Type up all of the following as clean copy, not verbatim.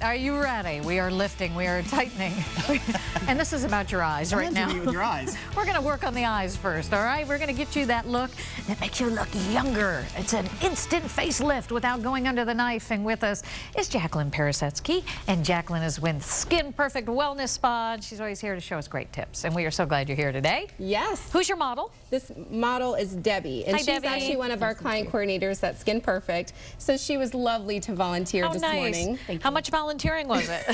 Are you ready? We are lifting. We are tightening. And this is about your eyes right now. With your eyes. We're going to work on the eyes first, all right? We're going to get you that look that makes you look younger. It's an instant facelift without going under the knife. And with us is Jacqueline Parasetsky. And Jacqueline is with Skin Perfect Wellness Spa. And she's always here to show us great tips. And we are so glad you're here today. Yes. Who's your model? This model is Debbie. And Hi, she's Debbie. actually one of our client coordinators at Skin Perfect. So she was lovely to volunteer this morning. How much volunteering was it?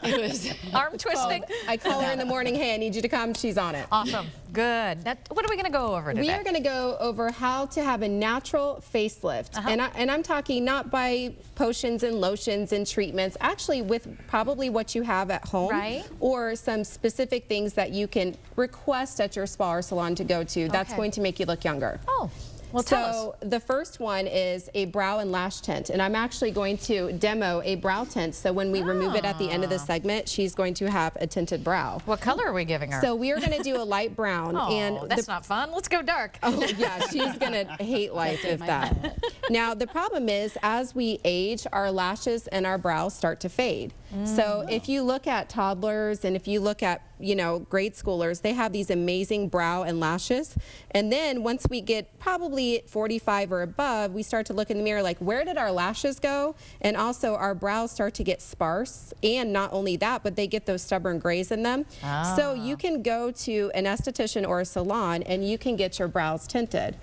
It was arm twisting? I call her in the morning, hey, I need you to come. She's on it. Awesome. Good. What are we going to go over today? We are going to go over how to have a natural facelift. And I'm talking not by potions and lotions and treatments, actually with probably what you have at home. Right. Or some specific things that you can request at your spa or salon to go to. That's going to make you look younger. Oh. Well, tell us. So the first one is a brow and lash tint, and I'm actually going to demo a brow tint. So when we remove it at the end of the segment, she's going to have a tinted brow. What color are we giving her? So we are going to do a light brown. Oh, and that's not fun. Let's go dark. Oh yeah, she's going to hate life if that. Now the problem is, as we age, our lashes and our brows start to fade. So if you look at toddlers and if you look at, you know, grade schoolers, they have these amazing brow and lashes. And then once we get probably 45 or above, we start to look in the mirror like, where did our lashes go? And also our brows start to get sparse. And not only that, but they get those stubborn grays in them. So you can go to an esthetician or a salon and you can get your brows tinted.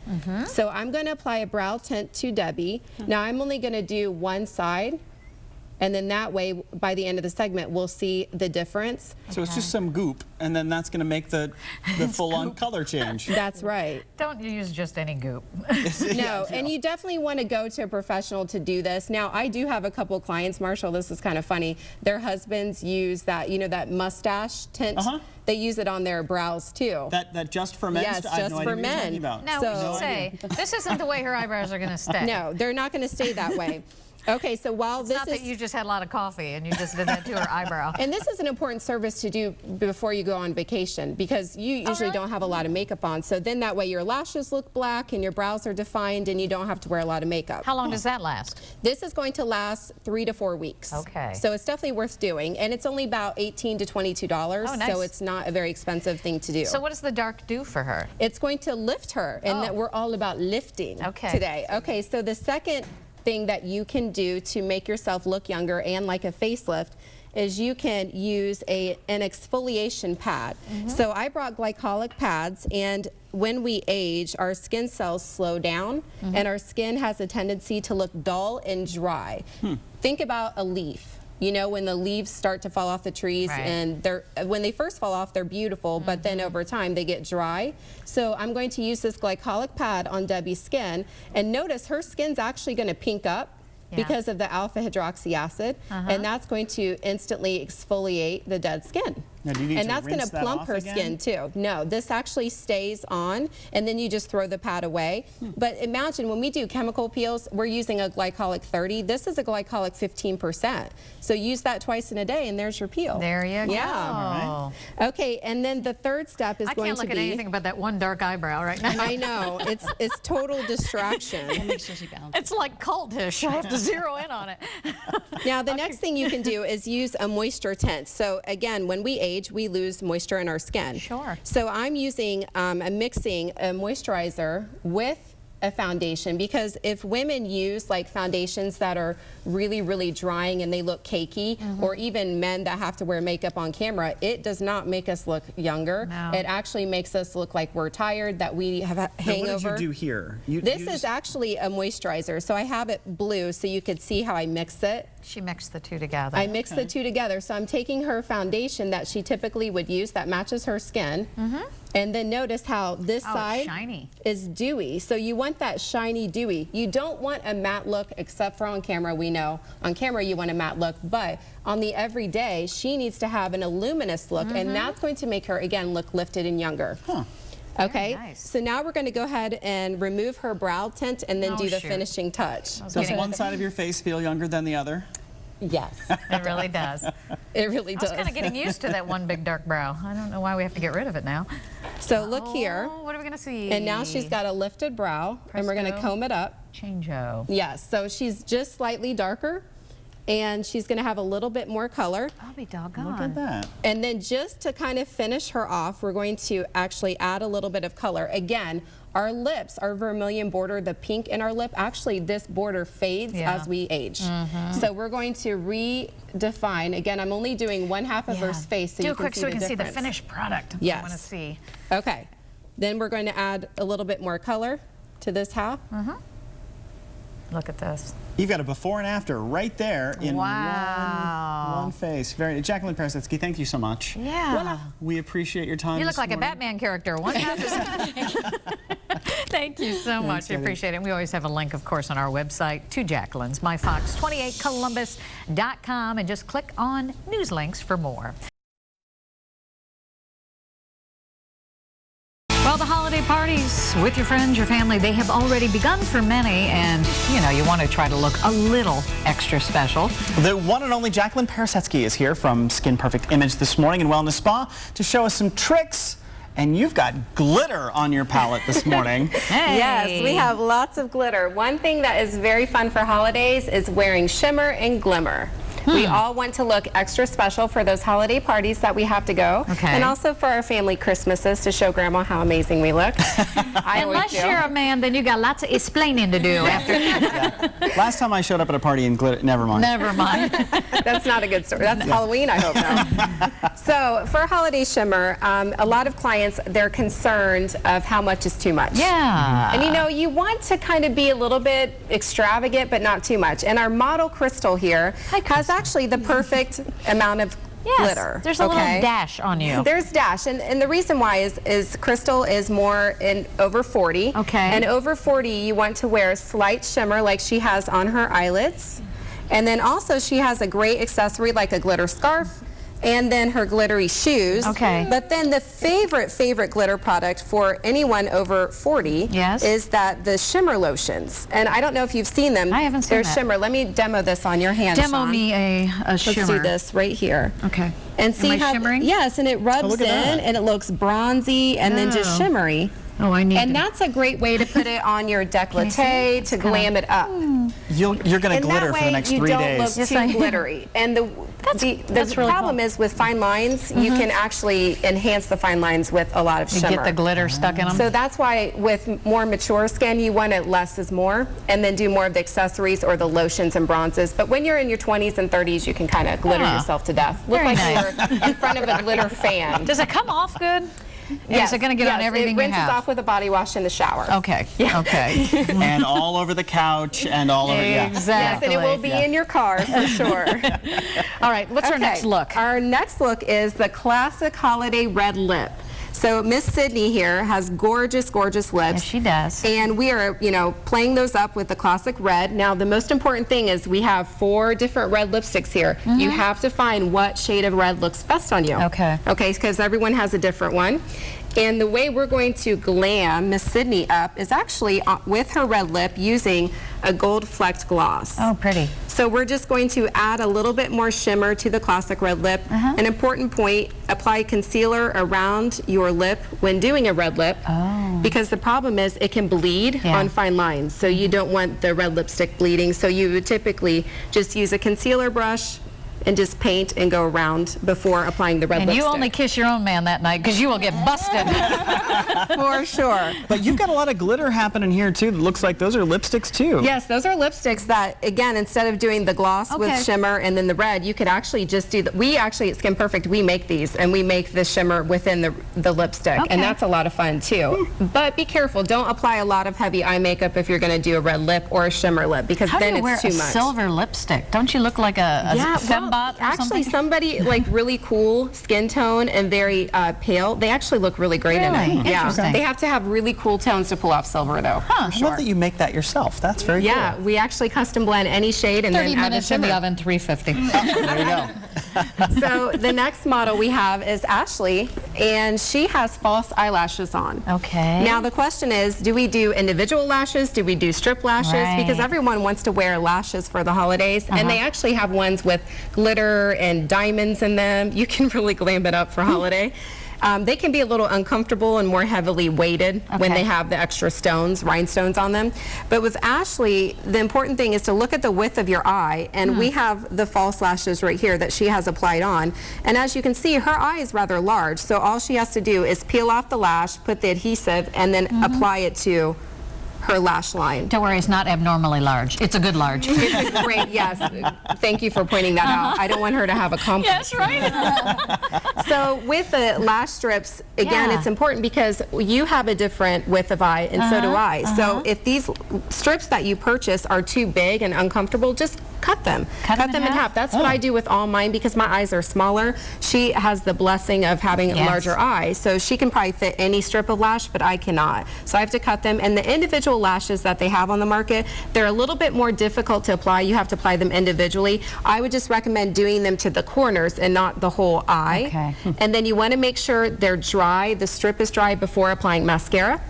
So I'm going to apply a brow tint to Debbie. Now I'm only going to do one side. And then that way, by the end of the segment, we'll see the difference. So it's just some goop, and then that's going to make the full-on color change. That's right. Don't use just any goop. No, and you definitely want to go to a professional to do this. Now, I do have a couple clients, Marshall, this is kind of funny. Their husbands use that, you know, that mustache tint. They use it on their brows, too. That just for men? Yes, just for men. Now, we should say, this isn't the way her eyebrows are going to stay. No, they're not going to stay that way. Okay, so while it's not that you just had a lot of coffee and you just did that to her eyebrow. And this is an important service to do before you go on vacation, because you usually don't have a lot of makeup on. So then that way your lashes look black and your brows are defined and you don't have to wear a lot of makeup. How long does that last? This is going to last 3 to 4 weeks. Okay. So it's definitely worth doing, and it's only about $18 to $22. Oh, nice. So it's not a very expensive thing to do. So what does the dark do for her? It's going to lift her, and that we're all about lifting today. Okay, so the second thing that you can do to make yourself look younger and like a facelift is you can use an exfoliation pad. So I brought glycolic pads, and when we age, our skin cells slow down and our skin has a tendency to look dull and dry. Think about a leaf. You know, when the leaves start to fall off the trees, and when they first fall off, they're beautiful, but then over time they get dry. So I'm going to use this glycolic pad on Debbie's skin, and notice her skin's actually going to pink up because of the alpha hydroxy acid, and that's going to instantly exfoliate the dead skin. Now, do you need and to that's going to plump her skin too. No, this actually stays on, and then you just throw the pad away. But imagine when we do chemical peels, we're using a glycolic 30. This is a glycolic 15%. So use that twice in a day, and there's your peel. There you go. Yeah. Okay, and then the third step is going to be. I can't look at anything but that one dark eyebrow right now. I know, it's total distraction. It's like cultish. I have to zero in on it. Now the next thing you can do is use a moisture tint. So again, when we age, we lose moisture in our skin. Sure. So I'm using mixing a moisturizer with a foundation, because if women use like foundations that are really, really drying and they look cakey, or even men that have to wear makeup on camera, it does not make us look younger. No. It actually makes us look like we're tired, that we have a hangover. What did you do here? This is actually a moisturizer. So I have it blue so you could see how I mix it. She mixed the two together. I mixed the two together. So I'm taking her foundation that she typically would use that matches her skin. And then notice how this side shiny. Is dewy. So you want that shiny, dewy. You don't want a matte look, except for on camera. We know on camera you want a matte look, but on the everyday, she needs to have an luminous look, and that's going to make her, again, look lifted and younger. Okay, nice. So now we're going to go ahead and remove her brow tint and then do the finishing touch. Does one side of your face feel younger than the other? Yes. It really does. It really does. I was kind of getting used to that one big dark brow. I don't know why we have to get rid of it now. So look here. What are we going to see? And now she's got a lifted brow, and we're going to comb it up. Changeo. Yes, so she's just slightly darker. And she's going to have a little bit more color. I'll be doggone. Look at that. And then just to kind of finish her off, we're going to actually add a little bit of color. Again, our lips, our vermilion border, the pink in our lip, actually this border fades as we age. So we're going to redefine. Again, I'm only doing 1/2 of her face so Do you it can quick see so we the can see the difference. finished product. Yes. I want to see. Okay. Then we're going to add a little bit more color to this half. Look at this. You've got a before and after right there in one face. Jacqueline Persetsky, thank you so much. Yeah. We appreciate your time. You look this like a morning. Batman character. One half is Thank you so much. I appreciate it. We always have a link, of course, on our website to Jacqueline's, myfox28columbus.com, and just click on news links for more. Well, the holiday parties with your friends, your family, they have already begun for many, and, you know, you want to try to look a little extra special. The one and only Jacqueline Persetsky is here from Skin Perfect Image this morning in Wellness Spa to show us some tricks. And you've got glitter on your palette this morning. Hey. Yes, we have lots of glitter. One thing that is very fun for holidays is wearing shimmer and glimmer. We all want to look extra special for those holiday parties that we have to go. Okay. And also for our family Christmases to show Grandma how amazing we look. Unless you're a man, then you got lots of explaining to do after. Last time I showed up at a party in glitter, never mind. Never mind. That's not a good story. That's Halloween, I hope now. So for holiday shimmer, a lot of clients, they're concerned of how much is too much. Yeah. And you know, you want to kind of be a little bit extravagant, but not too much. And our model Crystal here has actually the perfect amount of glitter. There's a little dash on you. There's dash, and the reason why is Crystal is more in over 40. Okay. And over 40, you want to wear a slight shimmer like she has on her eyelids. And then also she has a great accessory like a glitter scarf, and then her glittery shoes. Okay. But then the favorite glitter product for anyone over 40 is that the shimmer lotions. And I don't know if you've seen them. I haven't seen They're that. shimmer. Let me demo this on your hand, Demo Sean. me a shimmer. Let's do this right here. Okay. And see Am I how shimmering? Yes, and it rubs look in at that. and it looks bronzy and then just shimmery. Oh, I need And that's a great way to put it on your décolleté to glam it up. You're going to glitter for the next 3 days. And that way you don't look too glittery. And the really problem is with fine lines, you can actually enhance the fine lines with a lot of You shimmer. get the glitter stuck in them. So that's why with more mature skin, you want it less is more, and then do more of the accessories or the lotions and bronzes. But when you're in your 20s and 30s, you can kind of glitter yourself to death. Look Very like nice. you're in front of a glitter fan. Does it come off good? Yes, Is it going to get on everything it you rinses have? off with a body wash in the shower. Okay. Okay. And all over the couch and all over, Exactly. Yes, and it will be in your car for sure. All right, what's our next look? Our next look is the classic holiday red lip. So Miss Sydney here has gorgeous, gorgeous lips. Yes, she does. And we are, you know, playing those up with the classic red. Now, the most important thing is we have 4 different red lipsticks here. You have to find what shade of red looks best on you. Okay. Okay, because everyone has a different one. And the way we're going to glam Miss Sydney up is actually with her red lip using a gold flecked gloss. Oh, pretty. So we're just going to add a little bit more shimmer to the classic red lip. An important point, apply concealer around your lip when doing a red lip. Because the problem is it can bleed on fine lines. So you don't want the red lipstick bleeding. So you would typically just use a concealer brush and just paint and go around before applying the red And lipstick. you only kiss your own man that night because you will get busted. For sure. But you've got a lot of glitter happening here, too. It looks like those are lipsticks, too. Yes, those are lipsticks that, again, instead of doing the gloss with shimmer and then the red, you could actually just do we actually, at Skin Perfect, we make these, and we make the shimmer within the lipstick, and that's a lot of fun, too. But be careful. Don't apply a lot of heavy eye makeup if you're going to do a red lip or a shimmer lip, because How then do you it's wear too a much. silver lipstick? Don't you look like a fembot or actually, something? somebody like really cool skin tone and very pale, they actually look really great in Really? it. Yeah. Interesting. They have to have really cool tones to pull off silver, though. I love that you make that yourself. That's very cool. Yeah, we actually custom blend any shade and 30 then add the minutes in the shimmer. oven, 350. There you go. So the next model we have is Ashley, and she has false eyelashes on. Okay. Now the question is, do we do individual lashes? Do we do strip lashes? Right. Because everyone wants to wear lashes for the holidays, and they actually have ones with glitter and diamonds in them. You can really glam it up for holiday. They can be a little uncomfortable and more heavily weighted when they have the extra stones, rhinestones on them. But with Ashley, the important thing is to look at the width of your eye, and we have the false lashes right here that she has applied on. And as you can see, her eye is rather large, so all she has to do is peel off the lash, put the adhesive, and then apply it to her lash line. Don't worry, it's not abnormally large. It's a good large. It's a great, yes. Thank you for pointing that out. I don't want her to have a complex. Yes, right. So with the lash strips, again, it's important because you have a different width of eye, and so do I. So if these strips that you purchase are too big and uncomfortable, just cut them. Cut them in half. That's what I do with all mine because my eyes are smaller. She has the blessing of having larger eyes, so she can probably fit any strip of lash, but I cannot. So I have to cut them, and the individual lashes that they have on the market, they're a little bit more difficult to apply. You have to apply them individually. I would just recommend doing them to the corners and not the whole eye. And then you want to make sure they're dry, the strip is dry before applying mascara.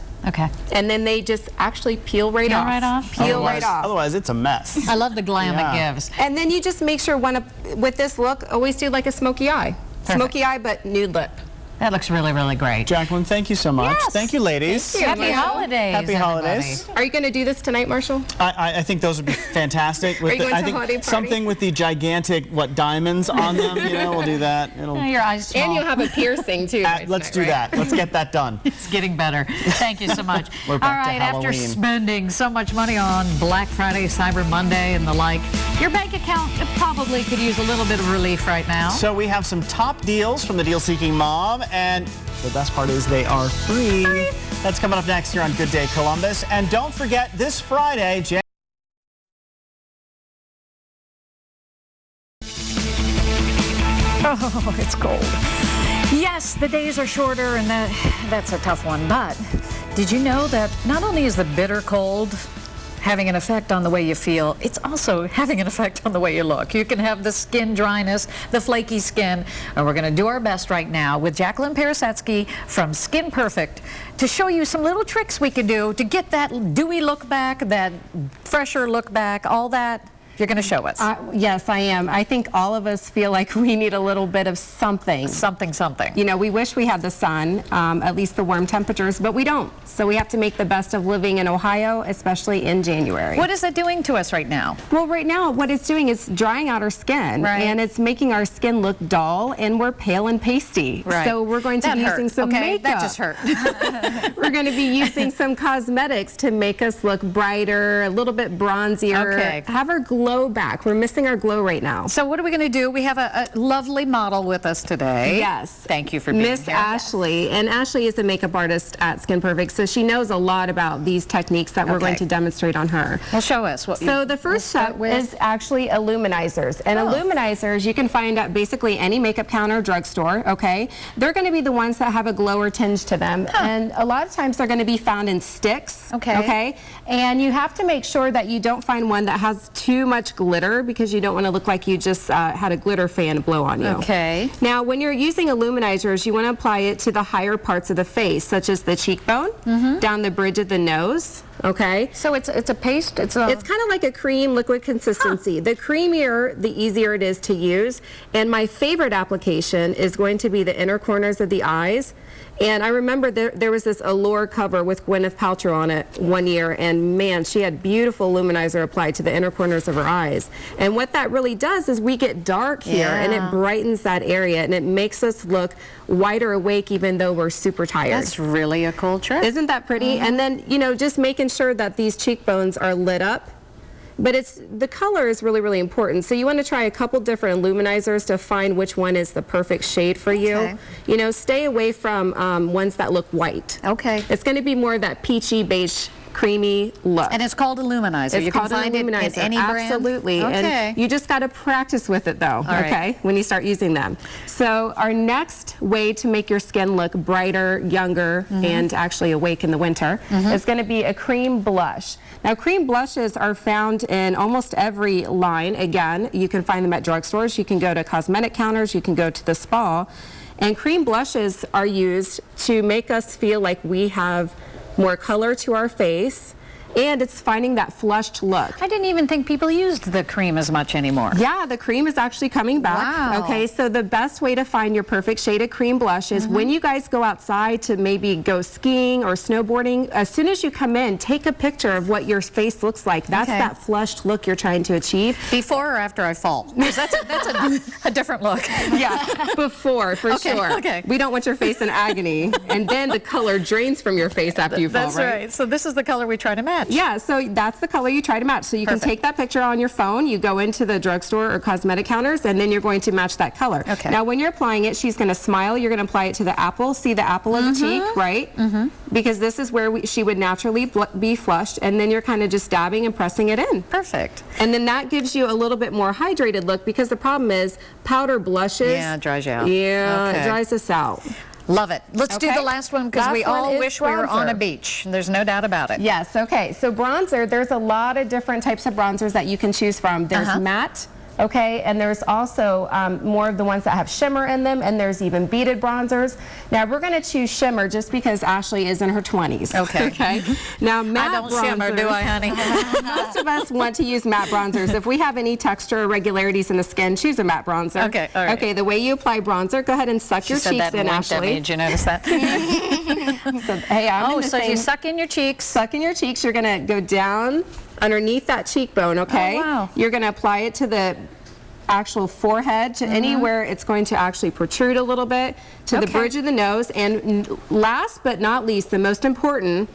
And then they just actually peel right off. Peel right off. Otherwise, it's a mess. I love the glam it gives. And then you just make sure with this look, always do like a smoky eye. Smoky eye, but nude lip. That looks really, really great. Jacqueline, thank you so much. Yes. Thank you, ladies. Thank you. Happy holidays. Happy holidays. Are you going to do this tonight, Marshall? I think those would be fantastic. Are you going to a holiday party? Something with the gigantic, diamonds on them, we'll do that. Your eyes small. And you'll have a piercing, too. Let's do that. Let's get that done. It's getting better. Thank you so much. We're back to after Halloween. spending so much money on Black Friday, Cyber Monday, and the like, your bank account probably could use a little bit of relief right now. So we have some top deals from the deal-seeking mom, and the best part is they are free. That's coming up next here on Good Day Columbus. And don't forget, this Friday, Oh, it's cold. Yes, the days are shorter, and that's a tough one. But did you know that not only is the bitter cold having an effect on the way you feel, it's also having an effect on the way you look. You can have the skin dryness, the flaky skin, and we're going to do our best right now with Jacqueline Parasetsky from Skin Perfect to show you some little tricks we can do to get that dewy look back, that fresher look back, all that. You're going to show us. Yes, I am. I think all of us feel like we need a little bit of something. Something. You know, we wish we had the sun, at least the warm temperatures, but we don't. So we have to make the best of living in Ohio, especially in January. What is it doing to us right now? Well, right now, what it's doing is drying out our skin. And it's making our skin look dull, and we're pale and pasty. So we're going to be using some makeup. That just hurt. We're going to be using some cosmetics to make us look brighter, a little bit bronzier. Have our glow back. We're missing our glow right now. So what are we going to do? We have a lovely model with us today. Yes. Thank you for being here. Miss Ashley. And Ashley is a makeup artist at Skin Perfect, so she knows a lot about these techniques that we're going to demonstrate on her. Well, show us. So the first step is actually illuminizers. And illuminizers you can find at basically any makeup counter, drugstore, They're going to be the ones that have a glow or tinge to them. And a lot of times they're going to be found in sticks. And you have to make sure that you don't find one that has too much glitter because you don't want to look like you just had a glitter fan blow on you. Now, when you're using illuminizers, you want to apply it to the higher parts of the face, such as the cheekbone, down the bridge of the nose. So it's a paste? It's kind of like a cream liquid consistency. The creamier, the easier it is to use. And my favorite application is going to be the inner corners of the eyes. And I remember there was this Allure cover with Gwyneth Paltrow on it one year, and man, she had beautiful luminizer applied to the inner corners of her eyes. And what that really does is we get dark here, and it brightens that area, and it makes us look wider awake even though we're super tired. That's really a cool trick. Isn't that pretty? And then, just making sure that these cheekbones are lit up. But the color is really, really important. So you want to try a couple different illuminizers to find which one is the perfect shade for you. Stay away from ones that look white. It's going to be more of that peachy beige creamy look. And it's called Illuminizer. You can find it in any brand. Absolutely. And you just got to practice with it though, when you start using them. So our next way to make your skin look brighter, younger, and actually awake in the winter is going to be a cream blush. Now, cream blushes are found in almost every line. Again, you can find them at drugstores. You can go to cosmetic counters. You can go to the spa. And cream blushes are used to make us feel like we have more color to our face, and it's finding that flushed look. I didn't even think people used the cream as much anymore. Yeah, the cream is actually coming back. Wow. Okay, so the best way to find your perfect shade of cream blush is when you guys go outside to maybe go skiing or snowboarding, as soon as you come in, take a picture of what your face looks like. That's that flushed look you're trying to achieve. Before or after I fall? Because that's a different look. Yeah, before, for sure. Okay. We don't want your face in agony, and then the color drains from your face after you fall, That's right. So this is the color we try to match. Yeah, so that's the color you try to match. So you can take that picture on your phone, you go into the drugstore or cosmetic counters, and then you're going to match that color. Okay. Now when you're applying it, she's going to smile. You're going to apply it to the apple. See the apple of the cheek, right? Because this is where she would naturally be flushed, and then you're kind of just dabbing and pressing it in. Perfect. And then that gives you a little bit more hydrated look, because the problem is powder blushes. Yeah, it dries you out. Yeah, Okay. it dries us out. Love it. Let's do the last one, because we all wish we were on a beach. There's no doubt about it. Yes, okay. So bronzer, there's a lot of different types of bronzers that you can choose from. There's matte, okay, and there's also more of the ones that have shimmer in them, and there's even beaded bronzers. Now we're going to choose shimmer just because Ashley is in her 20s. Okay. Okay. Now matte I don't bronzers, shimmer, do I, honey? most of us want to use matte bronzers. If we have any texture or irregularities in the skin, choose a matte bronzer. Okay, all right. Okay, the way you apply bronzer, go ahead and suck your Said cheeks that in, and winked at me. Ashley. Did you notice that? So, hey, I'm in the so same. you suck in your cheeks. Suck in your cheeks. You're going to go down underneath that cheekbone, okay? Oh, wow. You're going to apply it to the actual forehead, to anywhere it's going to actually protrude a little bit, to the bridge of the nose, and last but not least, the most important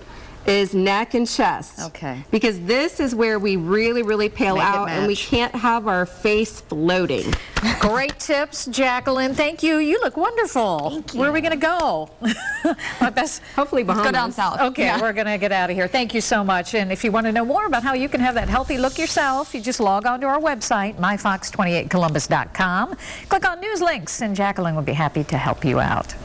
is neck and chest. Okay. Because this is where we really, really pale Make it out, and we match. can't have our face floating. Great tips, Jacqueline. Thank you. You look wonderful. Thank you. Where are we going to go? My best. Hopefully Bahamas. Go down south. Okay, Yeah. we're going to get out of here. Thank you so much. And if you want to know more about how you can have that healthy look yourself, you just log on to our website, myfox28columbus.com. Click on news links, and Jacqueline will be happy to help you out.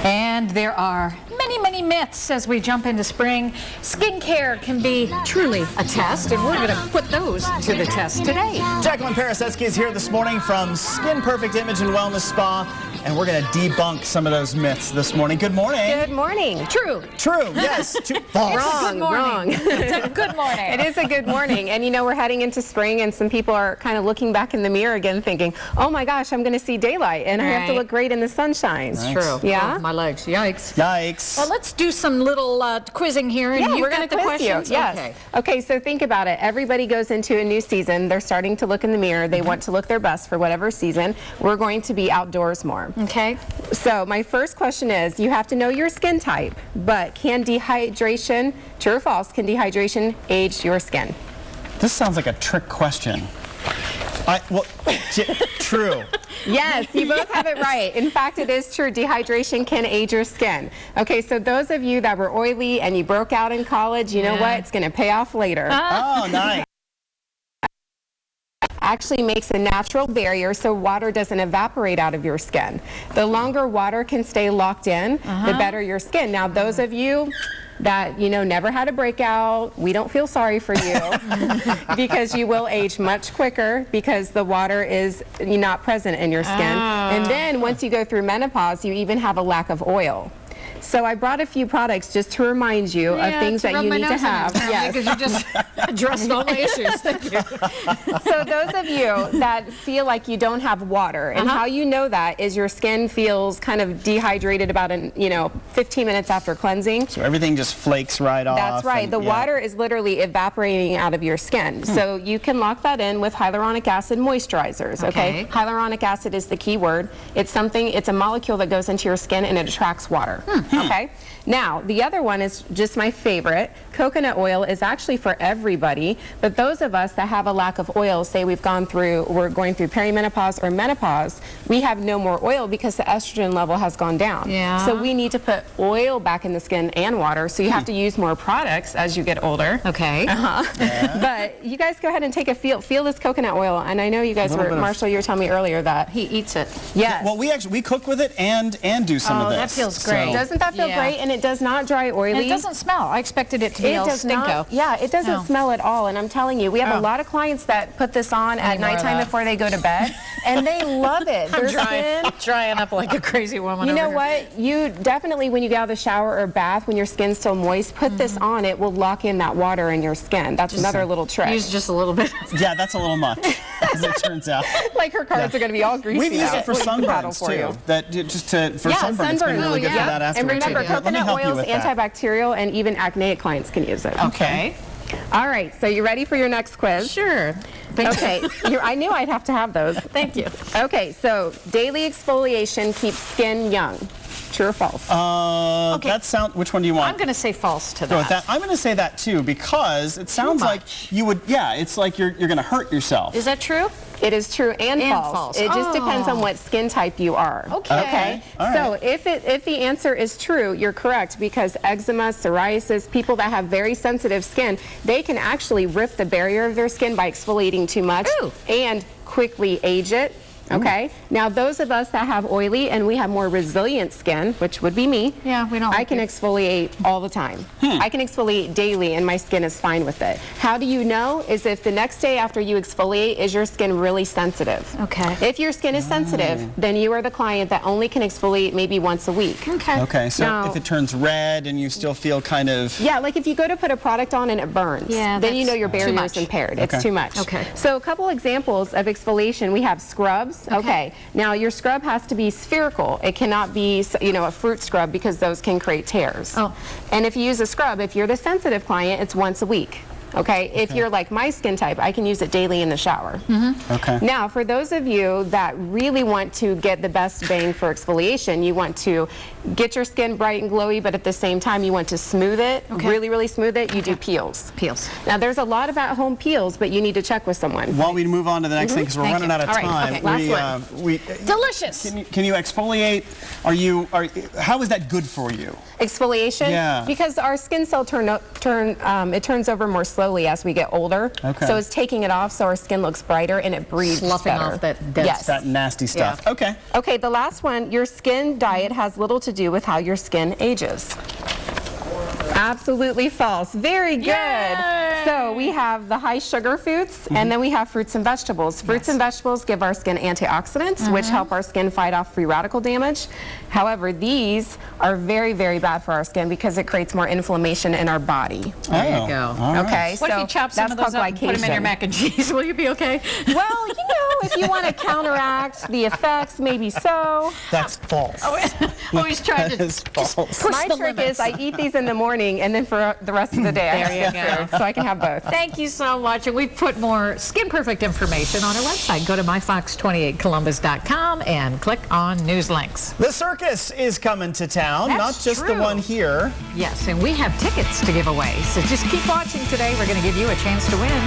And there are many, many myths as we jump into spring. Skincare can be truly a test, and we're going to put those to the test today. Jacqueline Parasetsky is here this morning from Skin Perfect Image and Wellness Spa, and we're going to debunk some of those myths this morning. Good morning. Good morning. True. True, yes. False. Wrong, wrong. It's a good morning. It is a good morning. And you know, we're heading into spring, and some people are kind of looking back in the mirror again thinking, oh my gosh, I'm going to see daylight, and I have to Right. look great in the sunshine. It's true. Yeah? Oh, my legs. Yikes. Yikes. Well, let's do some little quizzing here. And Yeah, you've we're got going to the quiz questions? you. Yes. Okay. Okay, so think about it. Everybody goes into a new season. They're starting to look in the mirror. They want to look their best for whatever season. We're going to be outdoors more. Okay. So my first question is, you have to know your skin type, but can dehydration, true or false, can dehydration age your skin? This sounds like a trick question. True. Yes, you both have it right. In fact, it is true. Dehydration can age your skin. Okay, so those of you that were oily and you broke out in college, you know what? It's going to pay off later. Oh, nice. Actually makes a natural barrier so water doesn't evaporate out of your skin. The longer water can stay locked in, the better your skin. Now, those of you that, you know, never had a breakout, we don't feel sorry for you because you will age much quicker because the water is not present in your skin. And then once you go through menopause, you even have a lack of oil. So I brought a few products just to remind you of things that you need to have. Yes. Because you just addressed all my issues. Thank you. So those of you that feel like you don't have water, and how you know that is your skin feels kind of dehydrated about 15 minutes after cleansing. So everything just flakes right off. That's right. and- The yeah. water is literally evaporating out of your skin. So you can lock that in with hyaluronic acid moisturizers, okay? Hyaluronic acid is the key word. It's a molecule that goes into your skin and it attracts water, okay? Now, the other one is just my favorite. Coconut oil is actually for everybody, but those of us that have a lack of oil, say we're going through perimenopause or menopause, we have no more oil because the estrogen level has gone down. Yeah. So we need to put oil back in the skin and water, so you have to use more products as you get older. Okay. But you guys go ahead and take a feel this coconut oil, and I know you guys were, Marshall, you were telling me earlier that He eats it. yes. Well, we cook with it and do some of this. that feels great. Doesn't that feel great? And it does not dry oily. And it doesn't smell. I expected it to be all does stinko. not. Yeah, it doesn't smell at all. And I'm telling you, we have a lot of clients that put this on at need more of nighttime that. before they go to bed, and they love it. I'm Their skin, drying up like a crazy woman. you know over here. what? You definitely, when you get out of the shower or bath, when your skin's still moist, put this on. It will lock in that water in your skin. That's another little trick. Use just a little bit. Yeah, that's a little much, as it turns out. Like her cards are going to be all greasy. We've used now. it for Well, you can paddle sunburns for you. too. That just to for Yeah, sunburns, it's been sunburns. really good for that afterwards. And remember, too. Let me coconut help you oil is with that. antibacterial, and even acneic clients can use it. Okay. All right, so you ready for your next quiz? Sure. Okay, I knew I'd have to have those. Thank you. Okay, so daily exfoliation keeps skin young. True or false? Okay. That sound. Which one do you want? I'm going to say false to Go with that. that. I'm going to say that too because it sounds like you would. Yeah, it's like you're going to hurt yourself. Is that true? It is true and false. false. It just depends on what skin type you are. Okay. All So right. if the answer is true, you're correct, because eczema, psoriasis, people that have very sensitive skin, they can actually rip the barrier of their skin by exfoliating too much and quickly age it. Okay. Now those of us that have oily and we have more resilient skin, which would be me, Yeah, we don't I like can it. exfoliate all the time. I can exfoliate daily and my skin is fine with it. How do you know? Is if the next day after you exfoliate, is your skin really sensitive? Okay. If your skin is sensitive, then you are the client that only can exfoliate maybe once a week. Okay. Okay, so Now- if it turns red and you still feel kind of. Yeah, like if you go to put a product on and it burns, Yeah, then you know that's your too barrier much. is impaired. Okay. It's too much. Okay. So a couple examples of exfoliation, we have scrubs. Okay. Now your scrub has to be spherical. It cannot be, you know, a fruit scrub because those can create tears. Oh. And if you use a scrub, if you're the sensitive client, it's once a week. Okay. If you're like my skin type, I can use it daily in the shower. Okay. Now, for those of you that really want to get the best bang for exfoliation, you want to get your skin bright and glowy, but at the same time you want to smooth it, really, really smooth it, you do peels. Peels. Now, there's a lot of at-home peels, but you need to check with someone. While we move on to the next thing, because we're Thank running you. out of All right, time, okay, last we Delicious. can you exfoliate? How is that good for you? Exfoliation? Yeah. Because our skin cell it turns over more slowly as we get older. Okay. So it's taking it off so our skin looks brighter and it breathes Sloughing better. off that dead Yes. That nasty stuff. Yeah. Okay. Okay, the last one, your skin diet has little to do with how your skin ages. Absolutely false. Very good. Yay! So we have the high sugar foods, and then we have fruits and vegetables. Fruits and vegetables give our skin antioxidants, which help our skin fight off free radical damage. However, these are very, very bad for our skin because it creates more inflammation in our body. There you go. All right. Okay, What so if you chop some that's of those called up and put them in your glycation. mac and cheese? Will you be okay? Well, you know, if you want to counteract the effects, maybe so. That's false. Always trying That to is false. push My the trick limits. is I eat these in the morning, and then for the rest of the day, I There you have go. food, so I can have both. Thank you so much. And we've put more Skin Perfect information on our website. Go to myfox28columbus.com and click on news links. The circus is coming to town, That's not just the true. one here. Yes, and we have tickets to give away. So just keep watching today. We're going to give you a chance to win.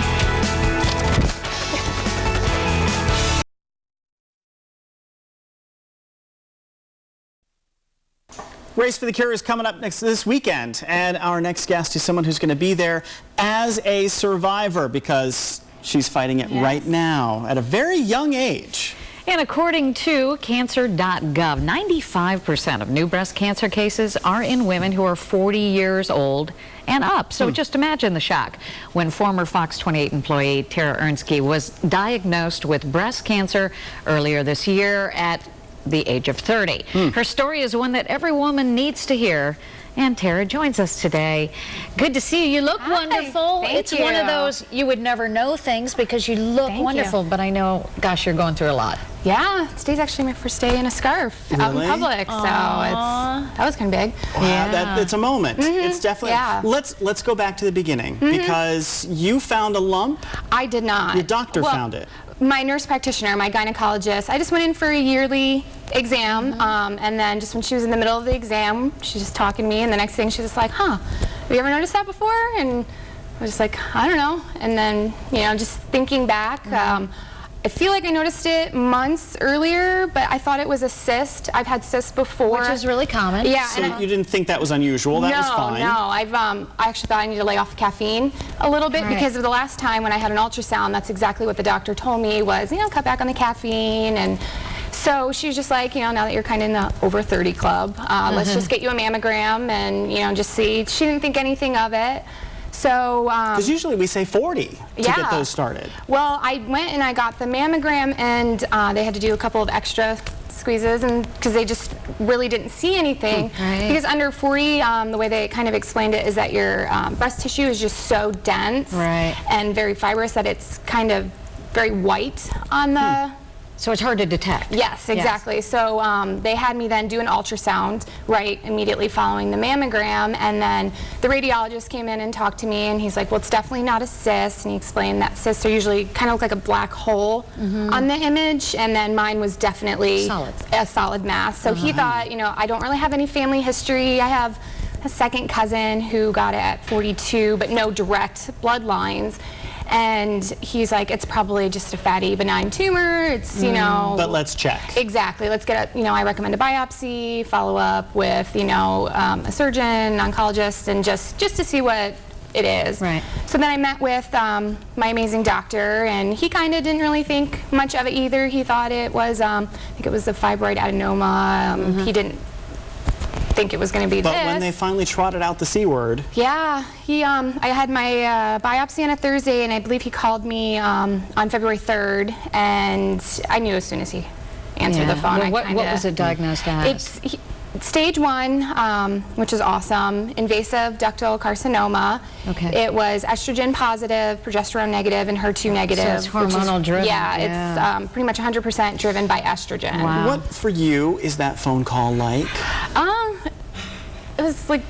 Race for the Cure is coming up this weekend, and our next guest is someone who's going to be there as a survivor because she's fighting it right now at a very young age. And according to cancer.gov, 95% of new breast cancer cases are in women who are 40 years old and up. So just imagine the shock when former Fox 28 employee Tara Ernsky was diagnosed with breast cancer earlier this year at the age of 30. Her story is one that every woman needs to hear. And Tara joins us today. Good to see you. You look wonderful. Thank It's one of you. those you would never know things because you look Thank you. wonderful. But I know, gosh, you're going through a lot. Yeah, today's actually my first day in a scarf out in Really? public, so that was kind of big. Wow, it's a moment. It's definitely. yeah. Let's go back to the beginning because you found a lump. I did not. Your doctor Well, found it. My nurse practitioner, my gynecologist, I just went in for a yearly exam, and then just when she was in the middle of the exam, she just talking to me, and the next thing she's just like, huh, have you ever noticed that before? And I was just like, I don't know. And then, you know, just thinking back, I feel like I noticed it months earlier, but I thought it was a cyst. I've had cysts before. Which is really common. Yeah. So and I- you didn't think that was unusual. That was fine. No, I actually thought I needed to lay off caffeine a little bit because of the last time when I had an ultrasound, that's exactly what the doctor told me was, you know, cut back on the caffeine. And so she was just like, you know, now that you're kind of in the over 30 club, let's just get you a mammogram and, you know, just see. She didn't think anything of it. So, because usually we say 40 to get those started. Well, I went and I got the mammogram, and they had to do a couple of extra squeezes, and because they just really didn't see anything. Right. Because under 40, the way they kind of explained it is that your breast tissue is just so dense and very fibrous that it's kind of very white on the... So it's hard to detect. Yes, exactly. Yes. So they had me then do an ultrasound right immediately following the mammogram, and then the radiologist came in and talked to me, and he's like, well, it's definitely not a cyst, and he explained that cysts are usually kind of look like a black hole on the image, and then mine was definitely a solid mass. So he thought, you know, I don't really have any family history. I have a second cousin who got it at 42, but no direct bloodlines. And he's like, it's probably just a fatty benign tumor. It's, you know. But let's check. Exactly. Let's get a, you know, I recommend a biopsy, follow up with, you know, a surgeon, oncologist, and just to see what it is. Right. So then I met with my amazing doctor, and he kind of didn't really think much of it either. He thought it was, I think it was a fibroid adenoma. He didn't think it was going to be this. But when they finally trotted out the C word. Yeah, I had my biopsy on a Thursday, and I believe he called me on February 3rd, and I knew as soon as he answered the phone. Well, what was it diagnosed as? It's stage 1, which is awesome, invasive ductal carcinoma. Okay. It was estrogen positive, progesterone negative, and HER2 negative. So it's hormonal driven. Yeah, it's pretty much 100% driven by estrogen. Wow. What for you is that phone call like? It was like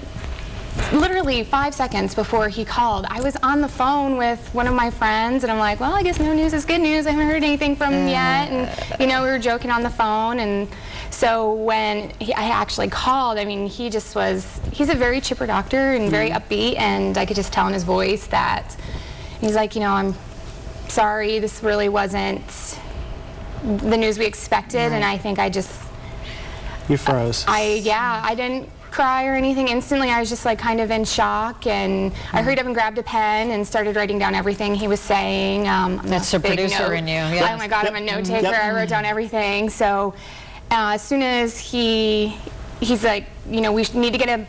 literally 5 seconds before he called. I was on the phone with one of my friends, and I'm like, well, I guess no news is good news. I haven't heard anything from him yet. And, you know, we were joking on the phone. And so when I actually called, I mean, he just was, he's a very chipper doctor and very upbeat, and I could just tell in his voice that he's like, you know, I'm sorry, this really wasn't the news we expected. And I think I just... You froze. I didn't cry or anything instantly. I was just like kind of in shock, and I hurried up and grabbed a pen and started writing down everything he was saying. That's the producer in you. Yeah. Oh my God, I'm a note taker. I wrote down everything. So as soon as he's like, you know, we need to get a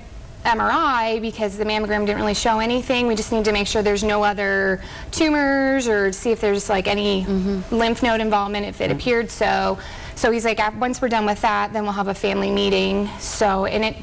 MRI because the mammogram didn't really show anything. We just need to make sure there's no other tumors or see if there's like any lymph node involvement if it appeared so. So he's like, once we're done with that, then we'll have a family meeting. So, and it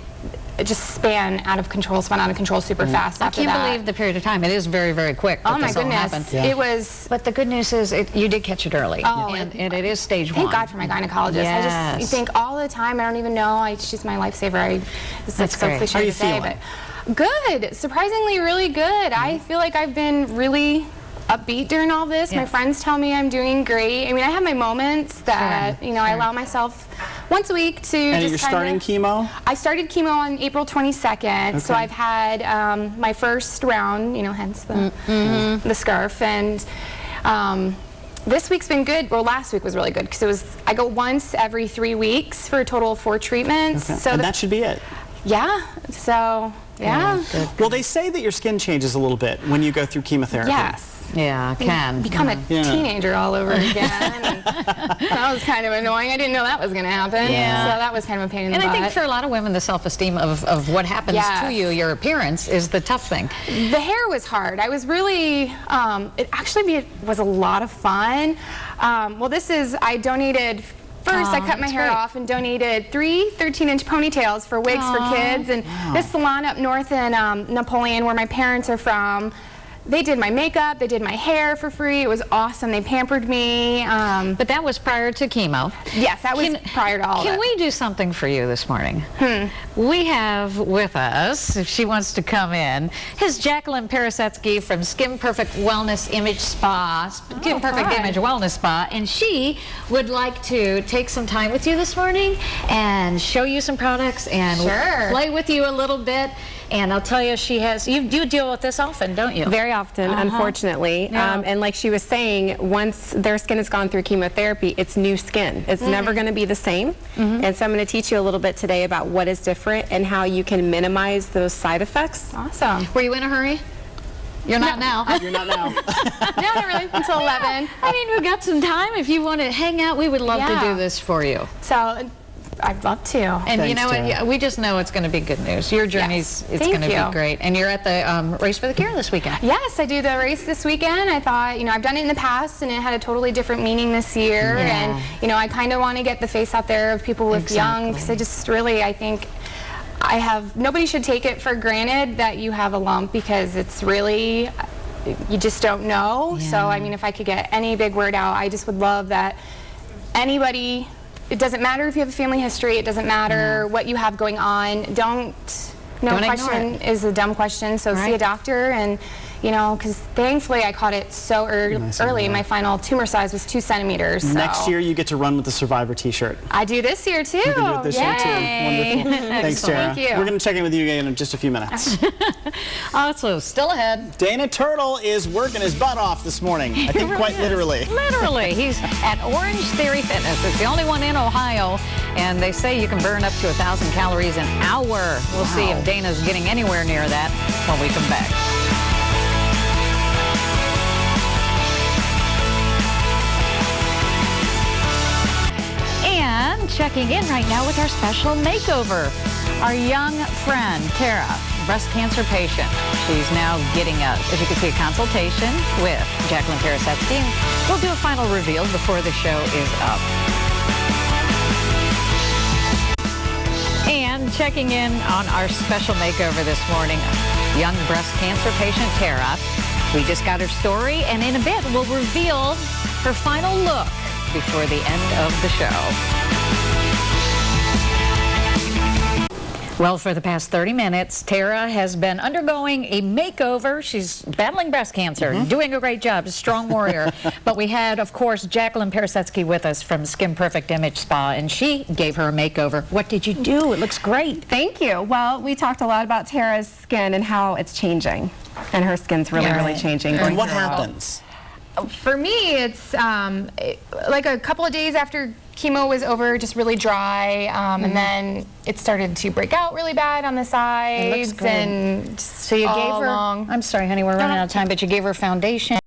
just spun out of control super fast after that. I can't believe the period of time. It is very, very quick. Oh my goodness. It was. But the good news is you did catch it early. Oh, and it is stage 1. Thank God for my gynecologist. I just think all the time, I don't even know. She's my lifesaver. It's so cliche to say, but good. Surprisingly, really good. I feel like I've been really upbeat during all this. My friends tell me I'm doing great. I mean, I have my moments that, you know, I allow myself once a week to and just you're starting chemo? I started chemo on April 22nd, so I've had my first round, you know, hence the scarf, and this week's been good. Well, last week was really good because I go once every 3 weeks for a total of 4 treatments. So and that should be it. Yeah, so yeah. Well, they say that your skin changes a little bit when you go through chemotherapy. Yes. Yeah, it can. Become a teenager all over again. And that was kind of annoying. I didn't know that was going to happen. Yeah. So that was kind of a pain in the butt. And I think for a lot of women, the self-esteem of what happens to you, your appearance, is the tough thing. The hair was hard. I was really, it actually was a lot of fun. Well, I donated. First, I cut my hair off and donated 3 13-inch ponytails for wigs for kids. And this salon up north in Napoleon, where my parents are from, they did my makeup, they did my hair for free. It was awesome. They pampered me. But that was prior to chemo. Yes, that was prior to all of it. Can we do something for you this morning? We have with us, if she wants to come in, is Jacqueline Parasetsky from Skin Perfect Wellness Image Spa, Skin Perfect Image Wellness Spa, and she would like to take some time with you this morning and show you some products and play with you a little bit. And I'll tell you, you deal with this often, don't you? Very often, unfortunately. And like she was saying, once their skin has gone through chemotherapy, it's new skin. It's never going to be the same. And so I'm going to teach you a little bit today about what is different and how you can minimize those side effects. Awesome. Were you in a hurry? You're not now. You're not now. No, not really, until 11. I mean, we've got some time. If you want to hang out, we would love to do this for you. So I'd love to. And Thanks, you know what? Tara. Yeah, we just know it's going to be good news. Your journey's it's Thank going to you. be great. And you're at the Race for the Cure this weekend. Yes, I do the race this weekend. I thought, I've done it in the past and it had a totally different meaning this year. Yeah. And, I kind of want to get the face out there of people with young, because I think nobody should take it for granted that you have a lump, because it's really, you just don't know. Yeah. So, if I could get any big word out, I just would love that anybody, it doesn't matter if you have a family history, it doesn't matter what you have going on, no Don't ignore question it. is a dumb question, so see a Right. doctor. And because thankfully I caught it so early. My final tumor size was 2 centimeters. So. Next year, you get to run with the Survivor T-shirt. I do this year too. You can do it this year too. Yay. Wonderful. Thanks, Tara. Thank you. We're going to check in with you again in just a few minutes. Also, still ahead. Dana Turtle is working his butt off this morning. I think really quite is. literally. Literally. He's at Orange Theory Fitness. It's the only one in Ohio, and they say you can burn up to 1,000 calories an hour. We'll see if Dana's getting anywhere near that when we come back. And checking in right now with our special makeover. Our young friend, Tara, breast cancer patient. She's now getting, as you can see, a consultation with Jacqueline Parasetsky. We'll do a final reveal before the show is up. And checking in on our special makeover this morning, young breast cancer patient, Tara. We just got her story, and in a bit, we'll reveal her final look before the end of the show. Well, for the past 30 minutes, Tara has been undergoing a makeover. She's battling breast cancer, doing a great job, a strong warrior. But we had, of course, Jacqueline Parasetsky with us from Skin Perfect Image Spa, and she gave her a makeover. What did you do? It looks great. Thank you. Well, we talked a lot about Tara's skin and how it's changing. And her skin's really, Yeah. really changing. And what happens? For me, it's like a couple of days after chemo was over, just really dry, and then it started to break out really bad on the sides. good. And So you gave her, along. I'm sorry, honey, we're running out of time, but you gave her foundation